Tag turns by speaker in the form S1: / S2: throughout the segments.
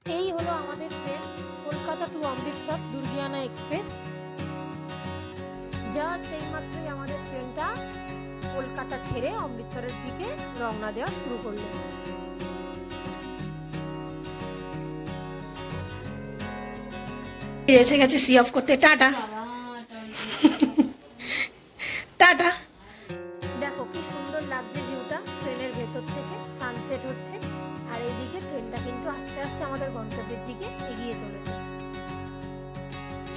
S1: এই হলো আমাদের train, Kolkata to Amritsar Durgiana express. Just এইমাত্রই আমাদের ট্রেনটা কলকাতা ছেড়ে অমৃতসরের দিকে রওনা দেওয়া শুরু করলো। এসে গেছে সি অফ করতে। Tata tata. দেখো কি সুন্দর লাগছে ভিউটা ট্রেনের ভেতর থেকে, সানসেট হচ্ছে। আর এইদিকে ট্রেনটা কিন্তু আস্তে আস্তে আমাদের গন্তব্যের দিকে এগিয়ে চলেছে।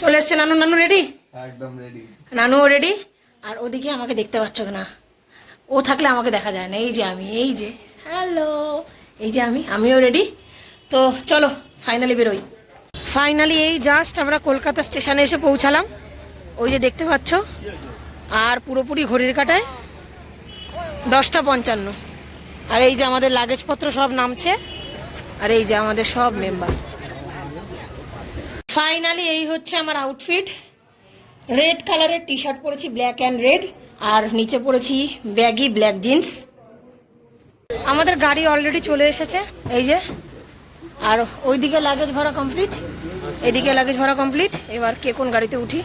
S1: চলে এসছে নানু। নানু রেডি?
S2: একদম রেডি।
S1: নানু রেডি। আর ওদিকে আমাকে দেখতে পাচ্ছ না, ও থাকলে আমাকে দেখা যায় না। এই যে আমি, এই যে হ্যালো, এই যে আমিও রেডি। তো চলো ফাইনালি বেরোই। ফাইনালি এই জাস্ট আমরা কলকাতা স্টেশনে এসে পৌঁছালাম। ওই যে দেখতে পাচ্ছ, আর পুরোপুরি ঘড়ির কাঁটায় 10:55। আর এই যে আমাদের লাগেজপত্র সব নামছে, আর এই যে আমাদের সব মেম্বার। ফাইনালি এই হচ্ছে আমার আউটফিট। রেড কালারের টি শার্ট পরেছি, ব্ল্যাক অ্যান্ড রেড, আর নিচে পরেছি ব্যাগি ব্ল্যাক জিন্স। আমাদের গাড়ি অলরেডি চলে এসেছে, এই যে। আর ওইদিকে লাগেজ ভরা কমপ্লিট, এদিকে লাগেজ ভরা কমপ্লিট। এবার কে কোন গাড়িতে উঠি।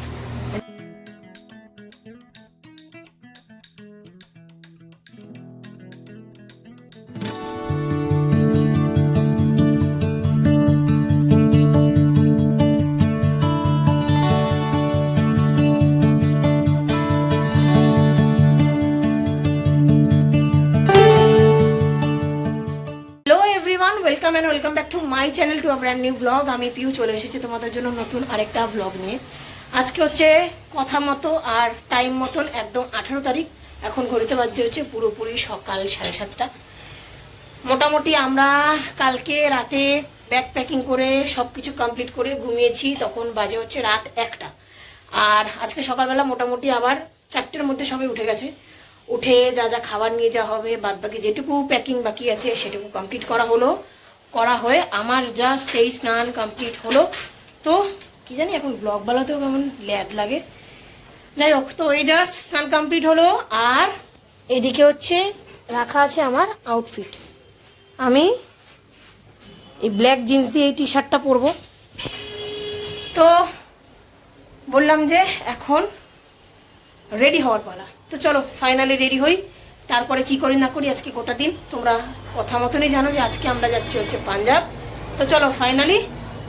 S1: Welcome and welcome back to my channel, to a brand new blog. আমি পিউ চলে এসেছি তোমাদের জন্য নতুন আরেকটা ব্লগ নিয়ে। আজকে হচ্ছে কথা মতো আর টাইম মতন একদম 18 তারিখ। এখন ঘড়িতে বাজছে হচ্ছে পুরোপুরি সকাল 7:30। মোটামুটি আমরা কালকে রাতে ব্যাগ প্যাকিং করে সব কিছু কমপ্লিট করে ঘুমিয়েছি, তখন বাজে হচ্ছে রাত 1টা। আর আজকে সকালবেলা মোটামুটি আবার 4টের মধ্যে সবাই উঠে গেছে। উঠে যা যা খাবার নিয়ে যাওয়া হবে, বাদ বাকি যেটুকু প্যাকিং বাকি আছে সেটুকু কমপ্লিট করা হলো। করা হয়ে আমার জাস্ট এই স্নান কমপ্লিট হলো। তো কি জানি এখন ব্লগ বানাতেও কেমন ল্যাদ লাগে, যাই হোক। তো এই জাস্ট স্নান কমপ্লিট হলো। আর এদিকে হচ্ছে রাখা আছে আমার আউটফিট। আমি এই ব্ল্যাক জিন্স দিয়ে এই টি শার্টটা পরবো। তো বললাম যে এখন রেডি হওয়ার পালা। তো চলো ফাইনালি রেডি হই, তারপরে কি করি না করি আজকে গোটা দিন তোমরা কথা মতনই জানো যে আজকে আমরা যাচ্ছি হচ্ছে পাঞ্জাব। তো চলো ফাইনালি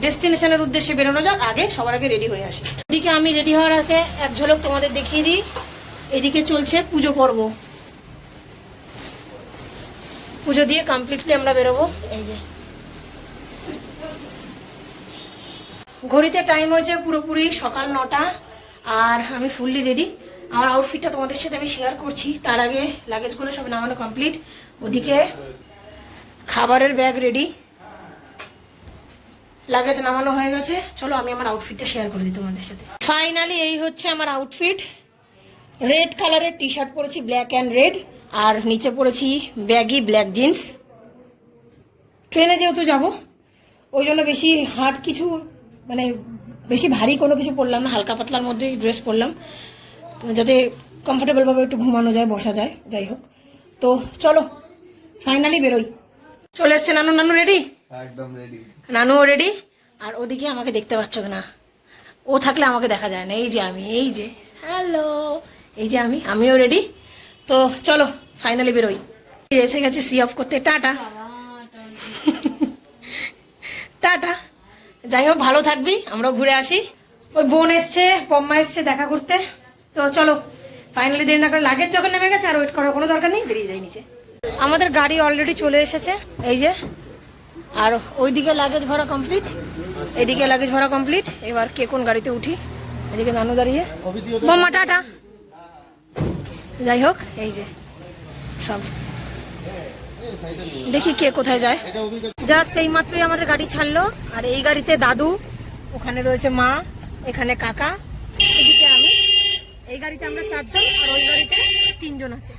S1: ডেস্টিনেশনের উদ্দেশ্যে বেরোনো যাক। আগে সবার আগে রেডি হয়ে আসি। এদিকে আমি রেডি হওয়ার আগে এক ঝলক তোমাদের দেখিয়ে দিই। এদিকে চলছে পুজো পর্ব, পুজো দিয়ে কমপ্লিটলি আমরা বেরোবো। এই যে ঘড়িতে টাইম হয়েছে পুরোপুরি সকাল 9টা, আর আমি ফুললি রেডি। আমার আউটফিটটা তোমাদের সাথে আমি শেয়ার করছি। তার আগে লাগেজগুলো সব নামানো কমপ্লিট। ওদিকে খাবারের ব্যাগ রেডি, লাগেজ নামানো হয়ে গেছে। চলো আমি আমার আউটফিটটা শেয়ার করে দিই তোমাদের সাথে। ফাইনালি এই হচ্ছে আমার আউটফিট। রেড কালারের টি শার্ট পরেছি, ব্ল্যাক অ্যান্ড রেড, আর নিচে পরেছি ব্যাগি ব্ল্যাক জিন্স। ট্রেনে যেহেতু যাব ওই জন্য বেশি হার্ড কিছু, মানে বেশি ভারী কোনো কিছু পরলাম না, হালকা পাতলার মধ্যেই ড্রেস পরলাম, যাতে কমফোর্টেবলভাবে একটু ঘুমানো যায়, বসা যায়। যাই হোক, তো চলো ফাইনালি বেরোই। চলে এসছে নানু। নানু রেডি?
S2: একদম রেডি।
S1: নানুও রেডি। আর ওদিকে আমাকে দেখতে পাচ্ছ না, ও থাকলে আমাকে দেখা যায় না। এই যে আমি, এই যে হ্যালো, এই যে আমিও রেডি। তো চলো ফাইনালি বেরোই। এসে গেছে সি অফ করতে। Tata tata. যাই হোক ভালো থাকবি, আমরাও ঘুরে আসি। ওই বোন এসছে, পম্মা এসছে দেখা করতে। তো চলো ফাইনালি দেরি না করে, লাগেজ যখন নেমে গেছে আর ওয়েট করার কোনো দরকার নেই, বেরিয়ে যাই নিচে। আমাদের গাড়ি অলরেডি চলে এসেছে, এই যে। আর ওইদিকে লাগেজ ভরা কমপ্লিট, এদিকে লাগেজ ভরা কমপ্লিট। এবার কে কোন গাড়িতে উঠি। এদিকে নানু দাঁড়িয়ে, বোম্মা টাটা। যাই হোক এই যে সব, দেখি কে কোথায় যায়। জাস্ট এই মাত্রই আমাদের গাড়ি ছাড়লো। আর এই গাড়িতে দাদু, ওখানে রয়েছে মা, এখানে কাকা, এদিকে আমি। এই গাড়িতে আমরা 4 জন, আর ওই গাড়িতে 3 জন আছে।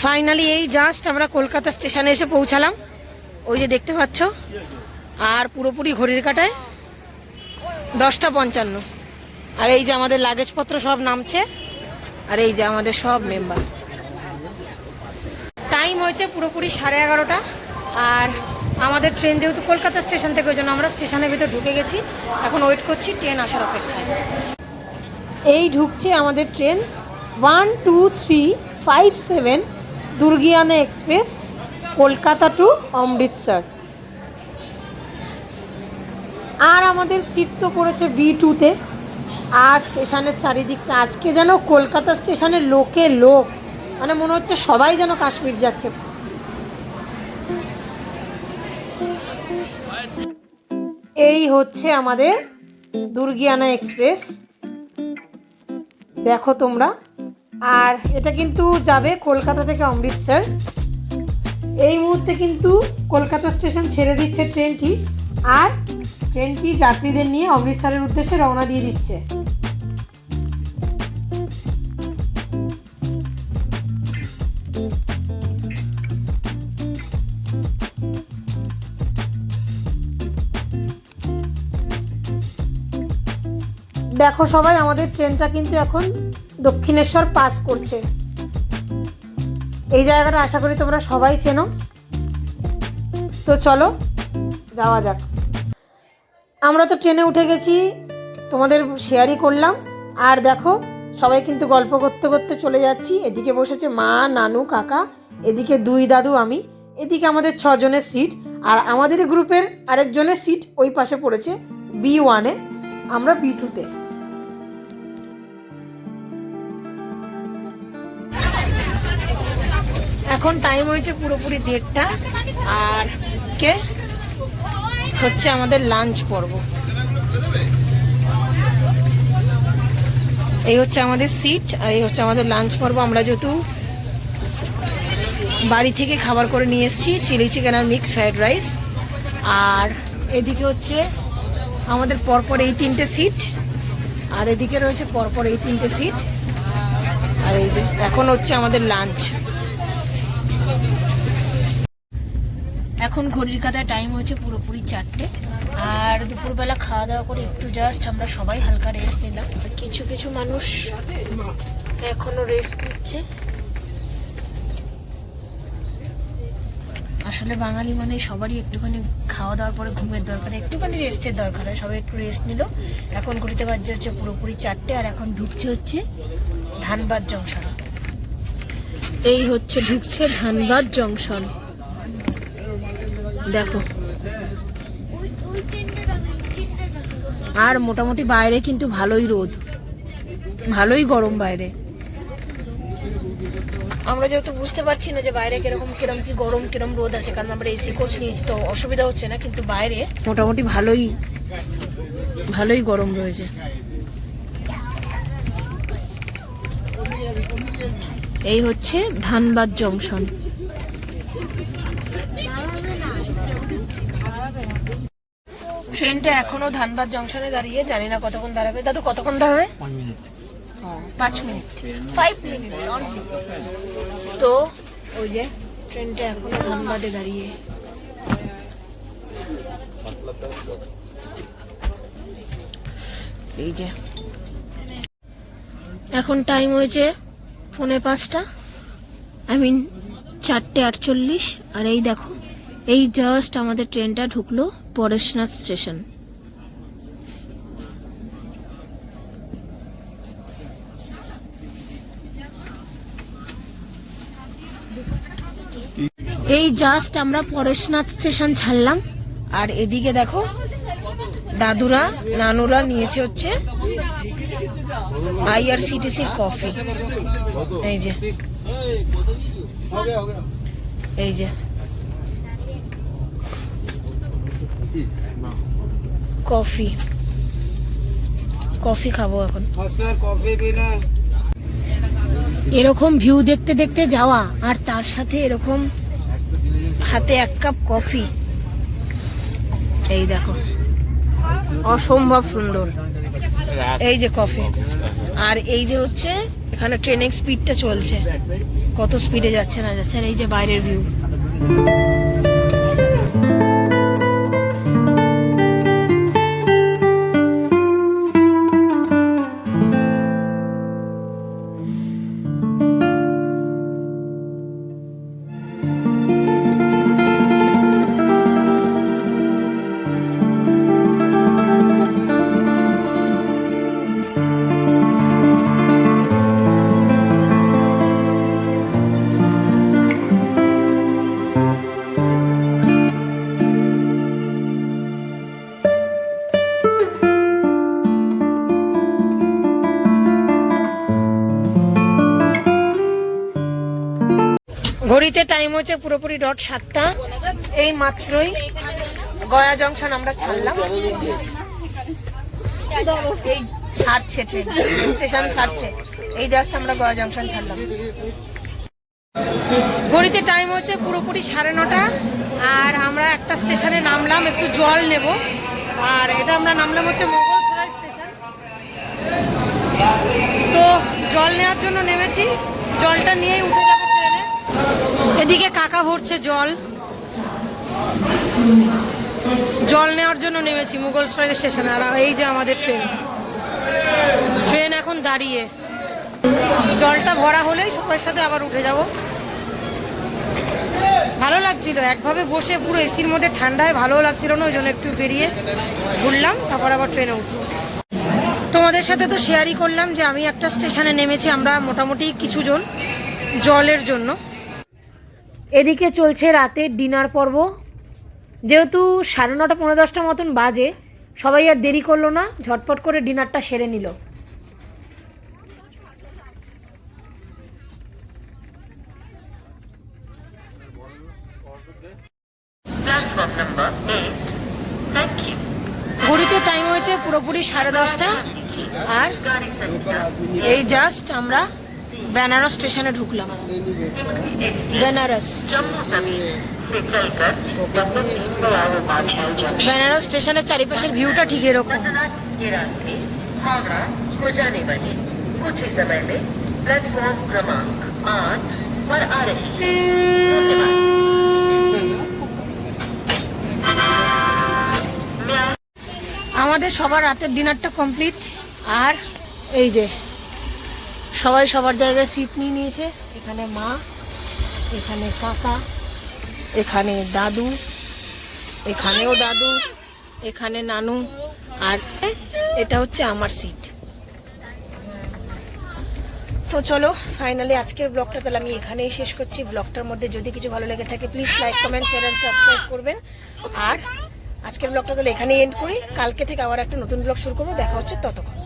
S1: ফাইনালি এই জাস্ট আমরা কলকাতা স্টেশনে এসে পৌঁছালাম। ওই যে দেখতে পাচ্ছ, আর পুরোপুরি ঘড়ির কাঁটায় 10:55। আর এই যে আমাদের লাগেজপত্র সব নামছে, আর এই যে আমাদের সব মেম্বার। টাইম হয়েছে পুরোপুরি 11:30। আর আমাদের ট্রেন যেহেতু কলকাতা স্টেশন থেকে, ওই জন্য আমরা স্টেশনের ভিতরে ঢুকে গেছি। এখন ওয়েট করছি ট্রেন আসার অপেক্ষায়। এই ঢুকছে আমাদের train 12357 Durgiana express, Kolkata to Amritsar. আর আমাদের সিট তো পড়েছে B2-তে। আর স্টেশনের চারিদিকটা আজকে যেন কলকাতা স্টেশনের লোকে লোক, মানে মনে হচ্ছে সবাই যেন কাশ্মীর যাচ্ছে। এই হচ্ছে আমাদের দুর্গিয়ানা এক্সপ্রেস, দেখো তোমরা। আর এটা কিন্তু যাবে কলকাতা থেকে অমৃতসর। এই মুহূর্তে কিন্তু কলকাতা স্টেশন ছেড়ে দিচ্ছে ট্রেনটি, আর ট্রেনটি যাত্রীদের নিয়ে অমৃতসরের উদ্দেশ্যে রওনা দিয়ে দিচ্ছে। দেখো সবাই, আমাদের ট্রেনটা কিন্তু এখন দক্ষিণেশ্বর পাস করছে। এই জায়গাটা আশা করি তোমরা সবাই চেনো। তো চলো যাওয়া যাক। আমরা তো ট্রেনে উঠে গেছি, তোমাদের শেয়ারই করলাম। আর দেখো সবাই কিন্তু গল্প করতে করতে চলে যাচ্ছি। এদিকে বসেছে মা, নানু, কাকা, এদিকে 2 দাদু, আমি, এদিকে আমাদের 6 জনের সিট। আর আমাদের গ্রুপের আরেকজনের সিট ওই পাশে পড়েছে B1-এ, আমরা B2-তে। এখন টাইম হয়েছে পুরোপুরি 1:30। আর কে হচ্ছে আমাদের লাঞ্চ পর্ব। এই হচ্ছে আমাদের সিট, আর এই হচ্ছে আমাদের লাঞ্চ পর্ব। আমরা যেহেতু বাড়ি থেকে খাবার করে নিয়ে এসেছি, চিলি চিকেন আর মিক্স ফ্রাইড রাইস। আর এদিকে হচ্ছে আমাদের পরপর এই 3টে সিট, আর এদিকে রয়েছে পরপর এই 3টে সিট। আর এই যে এখন হচ্ছে আমাদের লাঞ্চ। এখন ঘড়ির কাঁটায় টাইম হচ্ছে পুরোপুরি 4টে। আর দুপুরবেলা খাওয়া দাওয়া করে একটু জাস্ট আমরা সবাই হালকা রেস্ট নিলাম। আর কিছু কিছু মানুষ এখনো রেস্ট নিচ্ছে। আসলে বাঙালি মানে সবারই একটুখানি খাওয়া দাওয়ার পরে ঘুমের দরকার, একটুখানি রেস্টের দরকার হয়। সবাই একটু রেস্ট নিল। এখন ঘড়িতে বাজছে হচ্ছে পুরোপুরি 4টে। আর এখন ঢুকছে হচ্ছে ধানবাদ জংশন। এই হচ্ছে ঢুকছে ধানবাদ জংশন, দেখো। আর মোটামুটি বাইরে কিন্তু ভালোই রোদ, ভালোই গরম বাইরে। আমরা যেহেতু বুঝতে পারছি না যে বাইরে কিরকম কি গরম কিরকম রোদ আছে, কারণ আমরা এসি কোচ নিয়েছি, তো অসুবিধা হচ্ছে না। কিন্তু বাইরে মোটামুটি ভালোই গরম রয়েছে। এই হচ্ছে ধানবাদ জংশন। ট্রেনটা এখনো ধানবাদ জংশনে দাঁড়িয়ে, জানি না কতক্ষণ দাঁড়াবে। দাদু কতক্ষণ দাঁড়াবে? 5 মিনিট, 5 মিনিট অনলি। তো ওই যে ট্রেনটা এখনো ধানবাদে দাঁড়িয়ে। এই যে এখন টাইম হয়েছে 4:45, 4:48। আর এই দেখো, এই জাস্ট আমাদের ট্রেনটা ঢুকলো পরেশনাথ স্টেশন। এই জাস্ট আমরা পরেশনাথ স্টেশন ছাড়লাম। আর এদিকে দেখো দাদুরা নানুরা নিয়েছে হচ্ছে IRCTC কফি। এই যে কফি খাবো এখন। এরকম ভিউ দেখতে দেখতে যাওয়া, আর তার সাথে এরকম হাতে 1 কাপ কফি। এই দেখো, অসম্ভব সুন্দর। এই যে কফি, আর এই যে হচ্ছে এখানে ট্রেনের স্পিডটা চলছে, কত স্পিডে যাচ্ছে না যাচ্ছে। আর এই যে বাইরের ভিউ। ঘড়িতে টাইম হচ্ছে পুরোপুরি ডট 7টা। এই মাত্রই গয়া জংশন আমরা ছাড়লাম, এই ছাড়ছে ট্রেন, স্টেশন ছাড়ছে, এই জাস্ট আমরা গয়া জংশন ছাড়লাম। ঘড়িতে টাইম হচ্ছে পুরোপুরি 9:30 আর আমরা একটা স্টেশনে নামলাম, একটু জল নেব। আর এটা আমরা নামলাম হচ্ছে মোগলসরাই স্টেশন। তো জল নেওয়ার জন্য নেমেছি, জলটা নিয়েই উঠে যাবো ট্রেনে। এদিকে কাকা ভরছে জল, জল নেওয়ার জন্য নেমেছি মোগলসরাই স্টেশনে। আর এই যে আমাদের ট্রেন, ট্রেন এখন দাঁড়িয়ে, জলটা ভরা হলেই সবার সাথে আবার উঠে যাব। ভালো লাগছিল একভাবে বসে, পুরো এসির মধ্যে ঠান্ডায় ভালো লাগছিল না, ওই জন্য একটু বেরিয়ে ঘুরলাম, তারপর আবার ট্রেনে উঠবো। তোমাদের সাথে তো শেয়ারই করলাম যে আমি একটা স্টেশনে নেমেছি, আমরা মোটামুটি কিছু জন জলের জন্য। এদিকে চলছে রাতের ডিনার পর্ব। যেহেতু 9:30 পৌনে 10টা মতন বাজে, সবাই আর দেরি করলো না, ঝটপট করে ডিনারটা সেরে নিল। ঘড়িতে টাইম হয়েছে পুরোপুরি 10:30 আর এই জাস্ট আমরা বেনারস স্টেশনে ঢুকলাম। বেনারস বেনারস স্টেশনের চারিপাশের ভিউটা ঠিক এরকম। আমাদের সবার রাতের ডিনারটা কমপ্লিট। আর এই যে সবাই সবার জায়গায় সিট নিয়ে নিয়েছে। এখানে মা, এখানে কাকা, এখানে দাদু, এখানেও দাদু, এখানে নানু, আর এটা হচ্ছে আমার সিট। তো চলো ফাইনালি আজকের ব্লগটা তাহলে আমি এখানেই শেষ করছি। ব্লগটার মধ্যে যদি কিছু ভালো লেগে থাকে please like, comment, share and subscribe করবেন। আর আজকের ব্লগটা তাহলে এখানেই এন্ড করি, কালকে থেকে আবার একটা নতুন ব্লগ শুরু করবো। দেখা হচ্ছে ততক্ষণ।